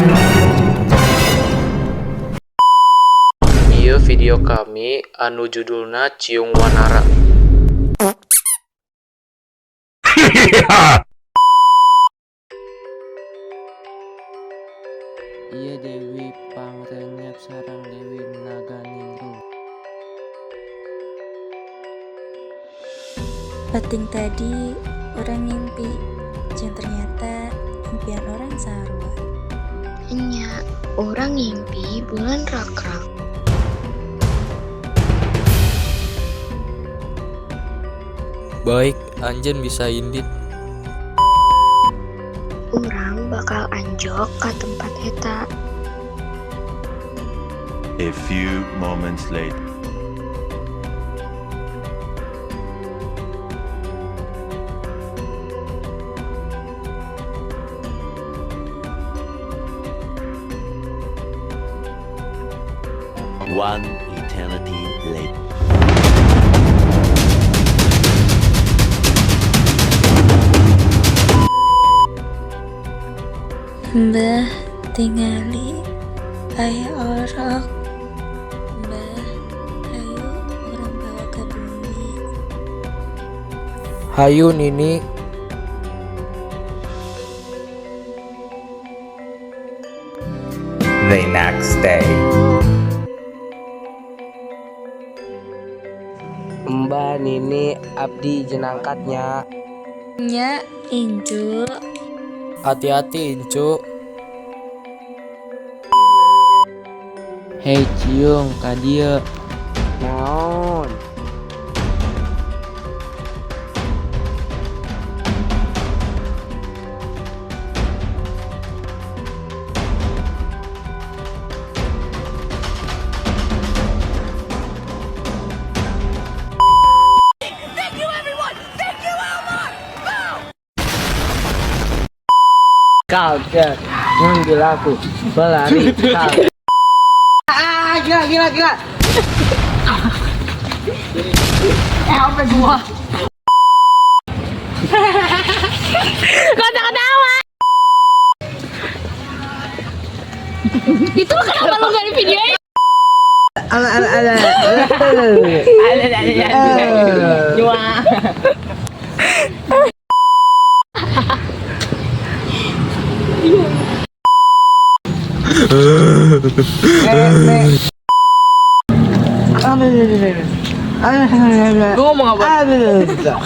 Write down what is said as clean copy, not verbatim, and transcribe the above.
Ieu video kami anu judulna Ciung Wanara. Ieu Dewi Pangrenyep sareng Dewi Naganingrum. Penting tadi orang ngimpi, jeung ternyata impian orang sarua. Nya, orang ngimpi bulan rakrak. Baik, anjeun bisa indit. Orang bakal anjok ke tempat eta. A few moments later. One eternity later. Mbah tingali aya orok. Mbah, ayo orang bawa ke bumi. Hayu Nini. The next day. Mbah Nini abdi jenangkatnya. Nya incu. Hati-hati Incu. Hei Ciung, ka dieu. Naon? Kau cek, manggil aku, berlari kau. Gila. Apa gua? Ketawa. Itu kenapa lu gak di videoin? Ada. Dua. Lu ngomong apa? Ada.